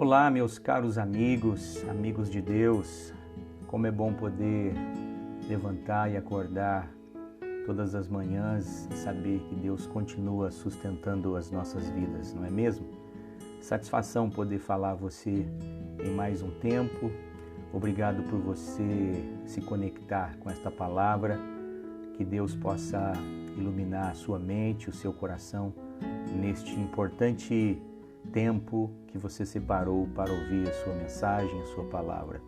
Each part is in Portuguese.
Olá, meus caros amigos, amigos de Deus. Como é bom poder levantar e acordar todas as manhãs e saber que Deus continua sustentando as nossas vidas, não é mesmo? Satisfação poder falar a você em mais um tempo. Obrigado por você se conectar com esta palavra. Que Deus possa iluminar a sua mente, o seu coração neste importante tempo que você separou para ouvir a sua mensagem, a sua palavra.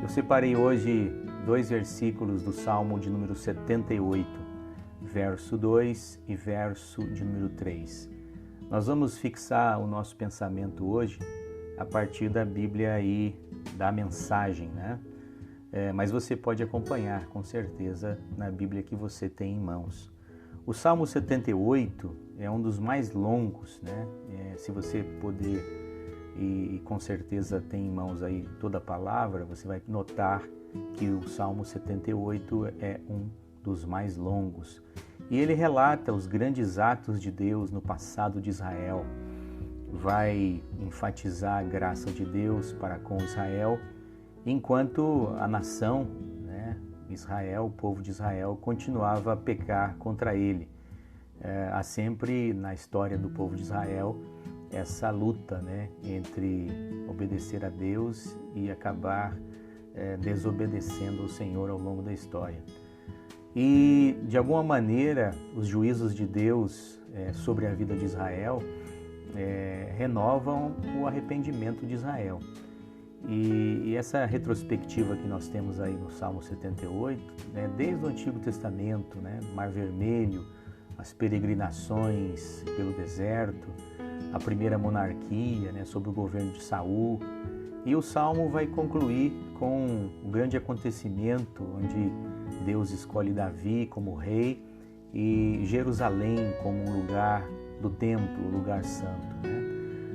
Eu separei hoje 2 versículos do Salmo de número 78, verso 2 e verso de número 3. Nós vamos fixar o nosso pensamento hoje a partir da Bíblia e da mensagem, né? Mas você pode acompanhar com certeza na Bíblia que você tem em mãos. O Salmo 78 é um dos mais longos, né? Se você puder, e com certeza tem em mãos aí toda a palavra, você vai notar que o Salmo 78 é um dos mais longos. E ele relata os grandes atos de Deus no passado de Israel. Vai enfatizar a graça de Deus para com Israel, enquanto a nação, Israel, o povo de Israel, continuava a pecar contra ele. Há sempre na história do povo de Israel essa luta, entre obedecer a Deus e acabar desobedecendo o Senhor ao longo da história. E, de alguma maneira, os juízos de Deus sobre a vida de Israel renovam o arrependimento de Israel. E essa retrospectiva que nós temos aí no Salmo 78, desde o Antigo Testamento, Mar Vermelho, as peregrinações pelo deserto, a primeira monarquia, sob o governo de Saul. E o Salmo vai concluir com o grande acontecimento onde Deus escolhe Davi como rei e Jerusalém como um lugar do templo, um lugar santo.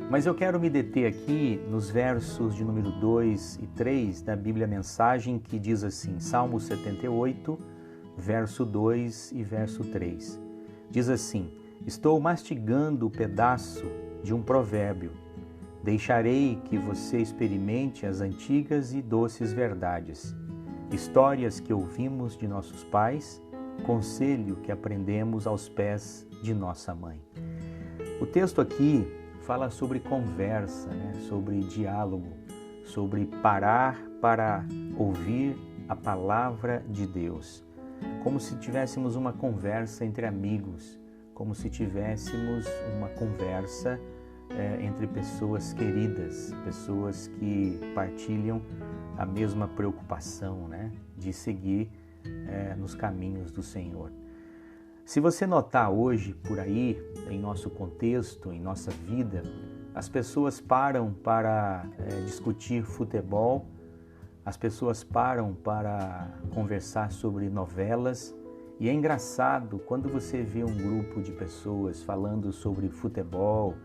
Mas eu quero me deter aqui nos versos de número 2 e 3 da Bíblia Mensagem, que diz assim, Salmo 78, verso 2 e verso 3. Diz assim, estou mastigando o pedaço de um provérbio. Deixarei que você experimente as antigas e doces verdades, histórias que ouvimos de nossos pais, conselho que aprendemos aos pés de nossa mãe. O texto aqui fala sobre conversa, sobre diálogo, sobre parar para ouvir a palavra de Deus. Como se tivéssemos uma conversa entre amigos, como se tivéssemos uma conversa entre pessoas queridas, pessoas que partilham a mesma preocupação, de seguir nos caminhos do Senhor. Se você notar hoje por aí, em nosso contexto, em nossa vida, as pessoas param para discutir futebol, as pessoas param para conversar sobre novelas, e é engraçado quando você vê um grupo de pessoas falando sobre futebol,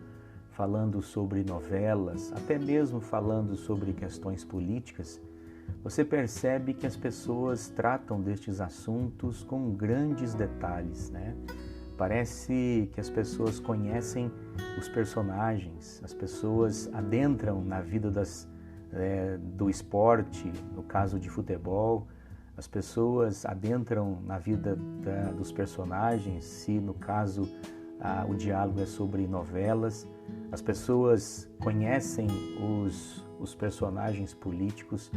falando sobre novelas, até mesmo falando sobre questões políticas, você percebe que as pessoas tratam destes assuntos com grandes detalhes, Parece que as pessoas conhecem os personagens, as pessoas adentram na vida do esporte, no caso de futebol, as pessoas adentram na vida dos personagens, se no caso o diálogo é sobre novelas, as pessoas conhecem os personagens políticos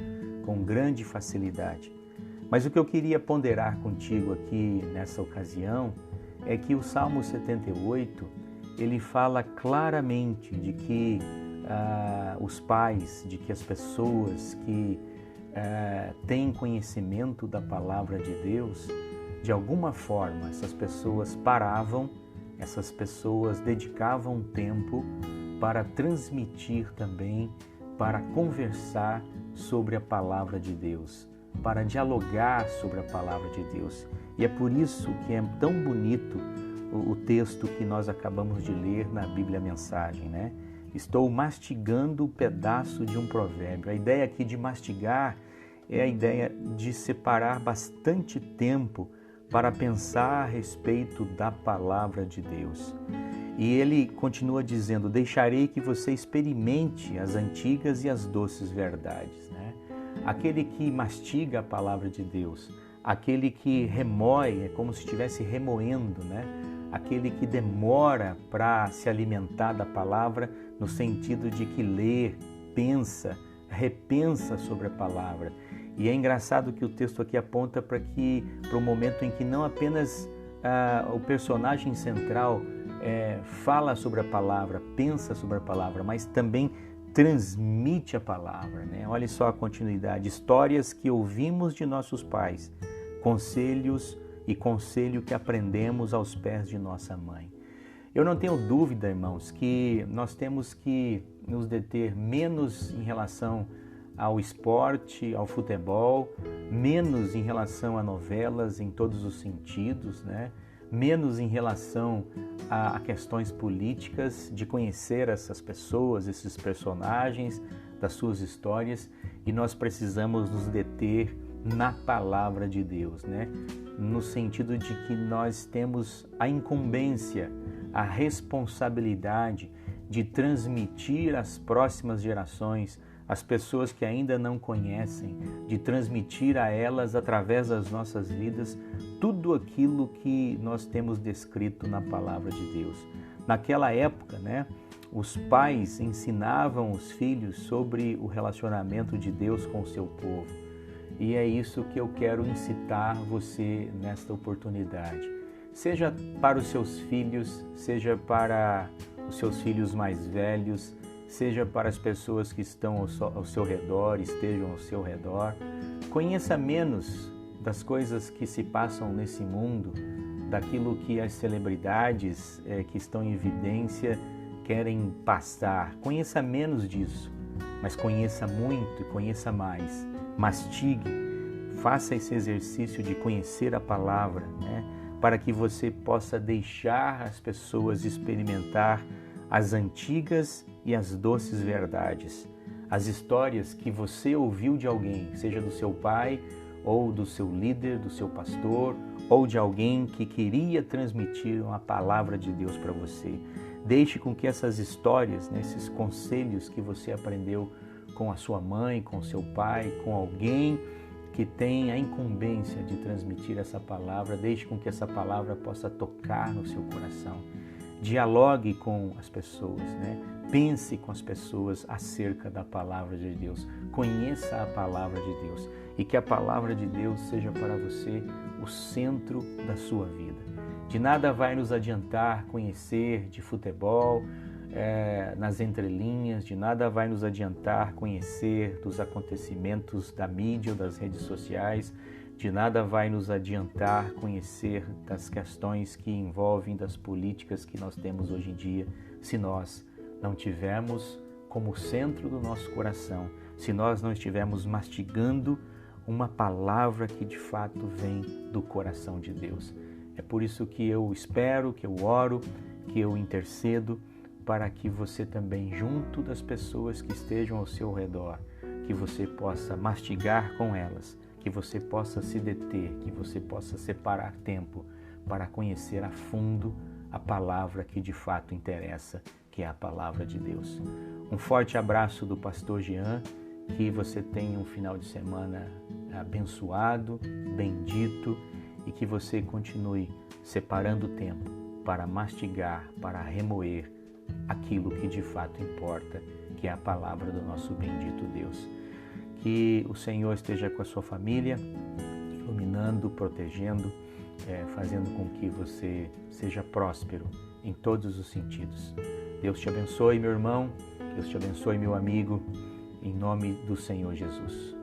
com grande facilidade. Mas o que eu queria ponderar contigo aqui nessa ocasião é que o Salmo 78, ele fala claramente de que os pais, de que as pessoas que têm conhecimento da palavra de Deus, de alguma forma essas pessoas paravam, essas pessoas dedicavam tempo para transmitir também, para conversar sobre a palavra de Deus, para dialogar sobre a palavra de Deus. E é por isso que é tão bonito o texto que nós acabamos de ler na Bíblia Mensagem, Estou mastigando o pedaço de um provérbio. A ideia aqui de mastigar é a ideia de separar bastante tempo para pensar a respeito da palavra de Deus. E ele continua dizendo: deixarei que você experimente as antigas e as doces verdades, né? Aquele que mastiga a palavra de Deus, aquele que remói, é como se estivesse remoendo, né? Aquele que demora para se alimentar da palavra, no sentido de que lê, pensa, repensa sobre a palavra. E é engraçado que o texto aqui aponta para o momento em que não apenas o personagem central fala sobre a palavra, pensa sobre a palavra, mas também transmite a palavra, né? Olha só a continuidade: histórias que ouvimos de nossos pais, conselhos e conselho que aprendemos aos pés de nossa mãe. Eu não tenho dúvida, irmãos, que nós temos que nos deter menos em relação ao esporte, ao futebol, menos em relação a novelas em todos os sentidos, né? Menos em relação a questões políticas, de conhecer essas pessoas, esses personagens, das suas histórias, e nós precisamos nos deter na palavra de Deus, né? No sentido de que nós temos a incumbência, a responsabilidade de transmitir às próximas gerações, as pessoas que ainda não conhecem, de transmitir a elas, através das nossas vidas, tudo aquilo que nós temos descrito na palavra de Deus. Naquela época, né, os pais ensinavam os filhos sobre o relacionamento de Deus com o seu povo. E é isso que eu quero incitar você nesta oportunidade. Seja para os seus filhos, seja para os seus filhos mais velhos, seja para as pessoas que estão ao seu redor, estejam ao seu redor. Conheça menos das coisas que se passam nesse mundo, daquilo que as celebridades que estão em evidência querem passar. Conheça menos disso, mas conheça muito e conheça mais. Mastigue, faça esse exercício de conhecer a palavra, né? Para que você possa deixar as pessoas experimentar as antigas e as doces verdades, as histórias que você ouviu de alguém, seja do seu pai, ou do seu líder, do seu pastor, ou de alguém que queria transmitir uma palavra de Deus para você. Deixe com que essas histórias, né, esses conselhos que você aprendeu com a sua mãe, com o seu pai, com alguém que tem a incumbência de transmitir essa palavra, deixe com que essa palavra possa tocar no seu coração. Dialogue com as pessoas, né? Pense com as pessoas acerca da palavra de Deus. Conheça a palavra de Deus e que a palavra de Deus seja para você o centro da sua vida. De nada vai nos adiantar conhecer de futebol nas entrelinhas, de nada vai nos adiantar conhecer dos acontecimentos da mídia ou das redes sociais, de nada vai nos adiantar conhecer das questões que envolvem das políticas que nós temos hoje em dia, se nós não tivermos como centro do nosso coração, se nós não estivermos mastigando uma palavra que de fato vem do coração de Deus. É por isso que eu espero, que eu oro, que eu intercedo para que você também, junto das pessoas que estejam ao seu redor, que você possa mastigar com elas, que você possa se deter, que você possa separar tempo para conhecer a fundo a palavra que de fato interessa, que é a palavra de Deus. Um forte abraço do pastor Jean, que você tenha um final de semana abençoado, bendito, e que você continue separando tempo para mastigar, para remoer aquilo que de fato importa, que é a palavra do nosso bendito Deus. Que o Senhor esteja com a sua família, iluminando, protegendo, fazendo com que você seja próspero em todos os sentidos. Deus te abençoe, meu irmão, Deus te abençoe, meu amigo, em nome do Senhor Jesus.